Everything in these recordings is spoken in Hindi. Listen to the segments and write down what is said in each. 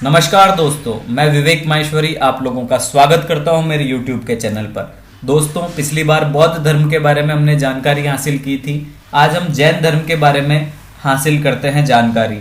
नमस्कार दोस्तों, मैं विवेक माहेश्वरी आप लोगों का स्वागत करता हूं मेरे YouTube के चैनल पर। दोस्तों, पिछली बार बौद्ध धर्म के बारे में हमने जानकारी हासिल की थी। आज हम जैन धर्म के बारे में हासिल करते हैं जानकारी।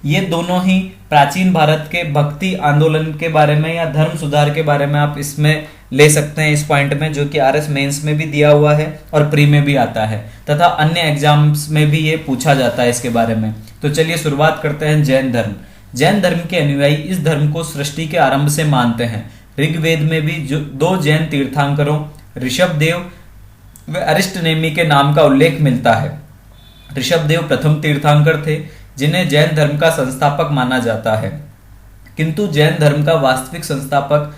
ये दोनों ही प्राचीन भारत के भक्ति आंदोलन के बारे में या धर्म सुधार के बारे में आप इसमें ले सकते हैं, इस पॉइंट में, जो कि आरएस मेंस में भी दिया हुआ है और प्री में भी आता है तथा अन्य एग्जाम्स में भी ये पूछा जाता है इसके बारे में। तो चलिए शुरुआत करते हैं जैन धर्म। जैन धर्म के अनुयायी इस धर्म को सृष्टि के आरंभ से मानते हैं। ऋग्वेद में भी दो जैन तीर्थंकरों ऋषभदेव व अरिष्टनेमि के नाम का उल्लेख मिलता है। ऋषभदेव प्रथम तीर्थंकर थे जिन्हें जैन धर्म का संस्थापक माना जाता है, किंतु जैन धर्म का वास्तविक संस्थापक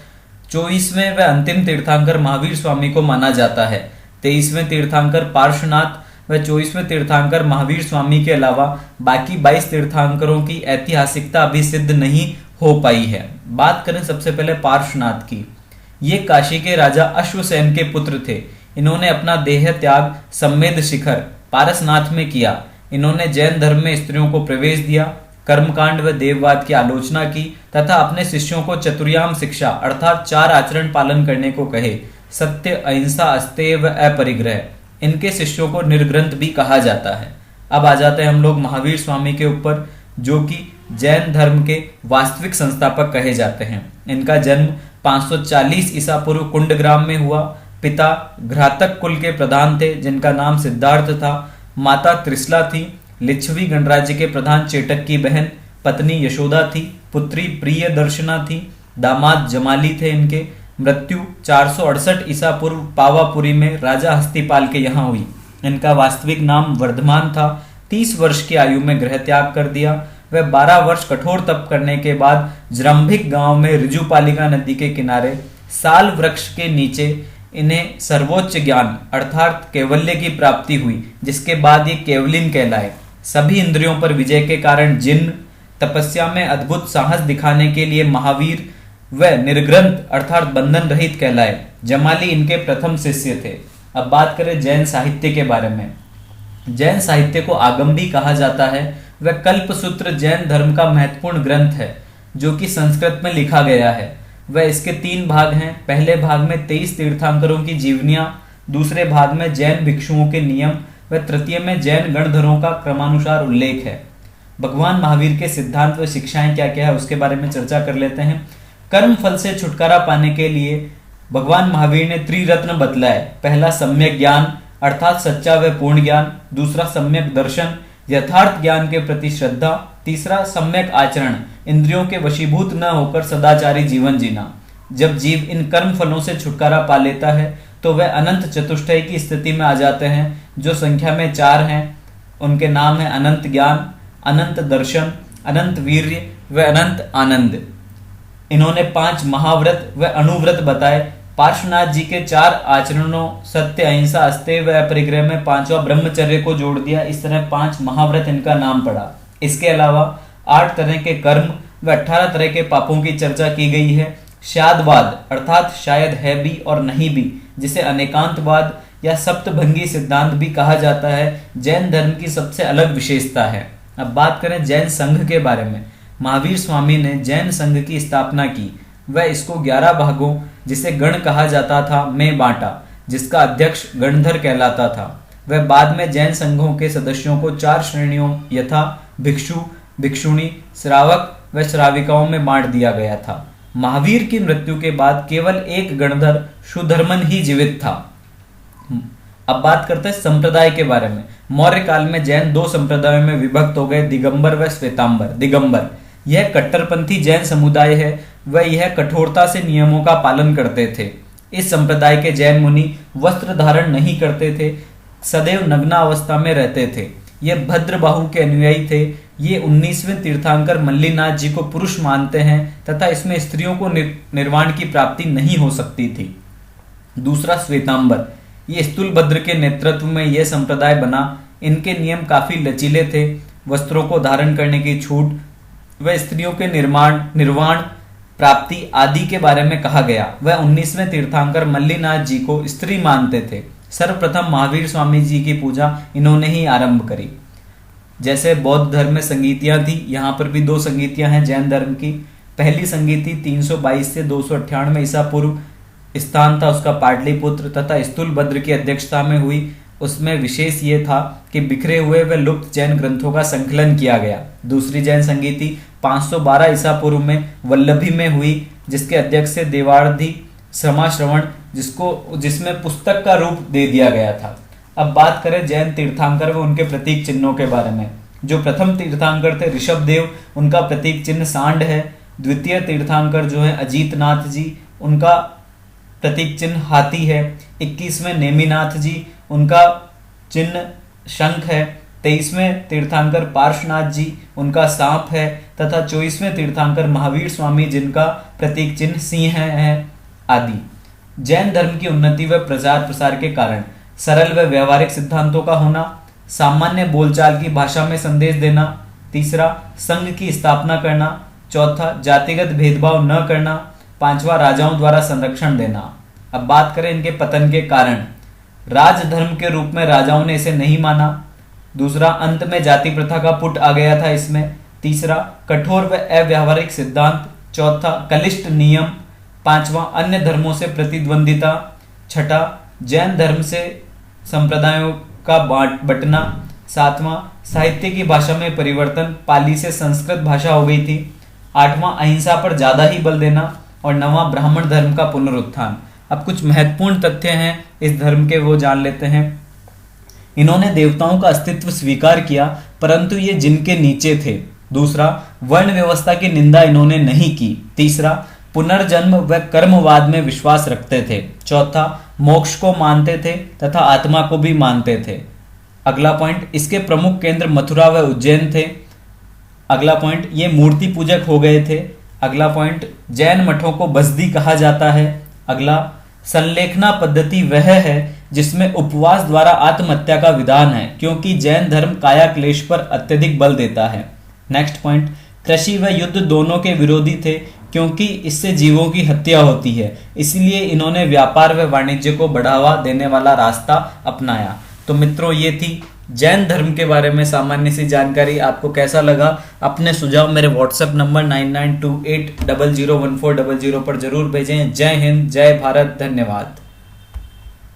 24वें व अंतिम तीर्थंकर महावीर स्वामी को माना जाता है। 23वें तीर्थंकर पार्श्वनाथ व 24वें तीर्थंकर महावीर स्वामी के अलावा बाकी 22 तीर्थंकरों की ऐतिहासिकता अभी सिद्ध नहीं हो पाई है। बात करें सबसे पहले पार्श्वनाथ की। ये काशी के राजा अश्वसेन के पुत्र थे। इन्होंने अपना देह त्याग सम्मेद शिखर पारसनाथ में किया। इन्होंने जैन धर्म में स्त्रियों को प्रवेश दिया, कर्मकांड व देववाद की आलोचना की तथा अपने शिष्यों को चतुर्याम शिक्षा अर्थात 4 आचरण पालन करने को कहे। सत्य, अहिंसा, अस्तेय व अपरिग्रह। इनके शिष्यों को निर्ग्रंथ भी कहा जाता है। अब आ जाते हैं हम लोग महावीर स्वामी के ऊपर, जो कि जैन धर्म के वास्तविक संस्थापक कहे जाते हैं। इनका जन्म 540 ईसा पूर्व कुंडग्राम में हुआ। पिता घ्रातक कुल के प्रधान थे जिनका नाम सिद्धार्थ था। माता त्रिशला थी। लिच्छवी गणराज्य के प्रधान चेटक की बहन पत्नी यशोदा थी। पुत्री प्रिय दर्शना थी। दामाद जमाली थे। इनके मृत्यु 468 ईसा पूर्व पावापुरी में राजा हस्तिपाल के यहाँ हुई। इनका वास्तविक नाम वर्धमान था। 30 वर्ष की आयु में गृह त्याग कर दिया। वह 12 वर्ष कठोर तप करने के बाद जरंभिक गांव में ऋजुपालिका नदी के किनारे साल वृक्ष के नीचे इन्हें सर्वोच्च ज्ञान अर्थात कैवल्य की प्राप्ति हुई, जिसके बाद ये केवलिन कहलाए। सभी इंद्रियों पर विजय के कारण जिन तपस्या में अद्भुत साहस दिखाने के लिए महावीर व निर्ग्रंथ अर्थात बंधन रहित कहलाए। जमाली इनके प्रथम शिष्य थे। अब बात करें जैन साहित्य के बारे में। जैन साहित्य को आगम भी कहा जाता है। वह कल्पसूत्र जैन धर्म का महत्वपूर्ण ग्रंथ है जो कि संस्कृत में लिखा गया है। वह इसके 3 भाग हैं। पहले भाग में 23 तीर्थंकरों की जीवनियां, दूसरे भाग में जैन भिक्षुओं के नियम व तृतीय में जैन गणधरों का क्रमानुसार उल्लेख है। भगवान महावीर के सिद्धांत व शिक्षाएं क्या क्या है उसके बारे में चर्चा कर लेते हैं। कर्म फल से छुटकारा पाने के लिए भगवान महावीर ने त्रिरत्न बतलाए। पहला सम्यक ज्ञान अर्थात सच्चा व पूर्ण ज्ञान, दूसरा सम्यक दर्शन यथार्थ ज्ञान के प्रति श्रद्धा, तीसरा सम्यक आचरण इंद्रियों के वशीभूत न होकर सदाचारी जीवन जीना। जब जीव इन कर्म फलों से छुटकारा पा लेता है तो वह अनंत चतुष्टय की स्थिति में आ जाते हैं, जो संख्या में 4 हैं। उनके नाम है अनंत ज्ञान, अनंत दर्शन, अनंत वीर्य व अनंत आनंद। इन्होंने 5 महाव्रत व अनुव्रत बताए। पार्श्वनाथ जी के 4 आचरणों सत्य, अहिंसा, अस्तेय व अपरिग्रह में 5वां ब्रह्मचर्य को जोड़ दिया। इस तरह 5 महाव्रत इनका नाम पड़ा। इसके अलावा 8 तरह के कर्म व 18 तरह के पापों की चर्चा की गई है। शादवाद अर्थात शायद है भी और नहीं भी, जिसे अनेकांतवाद या सप्तभंगी सिद्धांत भी कहा जाता है, जैन धर्म की सबसे अलग विशेषता है। अब बात करें जैन संघ के बारे में। महावीर स्वामी ने जैन संघ की स्थापना की। वह इसको 11 भागों, जिसे गण कहा जाता था, में बांटा, जिसका अध्यक्ष गणधर कहलाता था। वह बाद में जैन संघों के सदस्यों को 4 श्रेणियों यथा भिक्षु, भिक्षुणी, श्रावक व श्राविकाओं में बांट दिया गया था। महावीर की मृत्यु के बाद केवल एक गणधर सुधर्मन ही जीवित था। अब बात करते हैं संप्रदाय के बारे में। मौर्य काल में जैन 2 संप्रदायों में विभक्त हो गए, दिगंबर व श्वेतांबर। दिगंबर यह कट्टरपंथी जैन समुदाय है। वह यह कठोरता से नियमों का पालन करते थे। इस संप्रदाय के जैन मुनि वस्त्र धारण नहीं करते थे, सदैव नग्ना अवस्था में रहते थे। ये भद्रबाहु के अनुयायी थे। ये 19वें तीर्थंकर मल्लीनाथ जी को पुरुष मानते हैं तथा इसमें स्त्रियों को निर्वाण की प्राप्ति नहीं हो सकती थी। दूसरा श्वेतांबर, ये स्थूलभद्र के नेतृत्व में यह संप्रदाय बना। इनके नियम काफी लचीले थे। वस्त्रों को धारण करने की छूट व स्त्रियों के निर्वाण प्राप्ति आदि के बारे में कहा गया। वह 19वें तीर्थंकर मल्लीनाथ जी को स्त्री मानते थे। सर्वप्रथम महावीर स्वामी जी की पूजा इन्होंने ही आरंभ करी। जैसे बौद्ध धर्म में संगीतियां थी, यहाँ पर भी 2 संगीतियां हैं जैन धर्म की। पहली संगीति 322 से 298 ईसा पूर्व स्थान था उसका पाटलिपुत्र तथा स्थूलभद्र की अध्यक्षता में हुई। उसमें विशेष ये था कि बिखरे हुए व लुप्त जैन ग्रंथों का संकलन किया गया। दूसरी जैन संगीति 512 ईसा पूर्व में वल्लभी में हुई, जिसके अध्यक्ष से देवार्धी श्रवण, जिसमें पुस्तक का रूप दे दिया गया था। अब बात करें जैन तीर्थंकर व उनके प्रतीक चिन्हों के बारे में। जो प्रथम तीर्थंकर थे ऋषभदेव, उनका प्रतीक चिन्ह सांड है। द्वितीय तीर्थंकर जो है अजीतनाथ जी, उनका प्रतीक चिन्ह हाथी है। 21वें नेमिनाथ जी, उनका चिन्ह शंख है। 23वें तीर्थंकर पार्श्वनाथ जी, उनका सांप है। तथा 24वें तीर्थंकर महावीर स्वामी, जिनका प्रतीक चिन्ह सिंह है आदि। जैन धर्म की उन्नति व प्रचार प्रसार के कारण सरल व व्यवहारिक सिद्धांतों का होना, सामान्य बोलचाल की भाषा में संदेश देना। तीसरा, संघ की स्थापना करना। चौथा, जातिगत भेदभाव न करना। पांचवा, राजाओं द्वारा संरक्षण देना। अब बात करें इनके पतन के कारण। राजधर्म के रूप में राजाओं ने इसे नहीं माना। दूसरा, अंत में जाति प्रथा का पुट आ गया था इसमें। तीसरा, कठोर व अव्यावहारिक सिद्धांत। चौथा, कलिष्ठ नियम। पांचवा, अन्य धर्मों से प्रतिद्वंदिता। छठा, जैन धर्म से संप्रदायों का बंटना। सातवां, साहित्य की भाषा में परिवर्तन, पाली से संस्कृत भाषा हो गई थी। आठवां, अहिंसा पर ज्यादा ही बल देना। और नवां, ब्राह्मण धर्म का पुनरुत्थान। अब कुछ महत्वपूर्ण तथ्य हैं इस धर्म के, वो जान लेते हैं। इन्होंने देवताओं का अस्तित्व स्वीकार किया, परंतु ये जिनके नीचे थे। दूसरा, वर्ण व्यवस्था की निंदा इन्होंने नहीं की। तीसरा, पुनर्जन्म व कर्मवाद में विश्वास रखते थे। चौथा, मोक्ष को मानते थे तथा आत्मा को भी मानते थे। अगला पॉइंट, इसके प्रमुख केंद्र मथुरा व उज्जैन थे। अगला पॉइंट, ये मूर्ति पूजक हो गए थे। अगला पॉइंट, जैन मठों को बसदी कहा जाता है। अगला, संलेखना पद्धति वह है जिसमें उपवास द्वारा आत्महत्या का विधान है, क्योंकि जैन धर्म काया क्लेश पर अत्यधिक बल देता है। नेक्स्ट पॉइंट, कृषि व युद्ध दोनों के विरोधी थे, क्योंकि इससे जीवों की हत्या होती है, इसलिए इन्होंने व्यापार व वाणिज्य को बढ़ावा देने वाला रास्ता अपनाया। तो मित्रों, ये थी जैन धर्म के बारे में सामान्य सी जानकारी। आपको कैसा लगा? अपने सुझाव मेरे व्हाट्सएप नंबर 9928001400 पर जरूर भेजें। जय हिंद, जय भारत, धन्यवाद।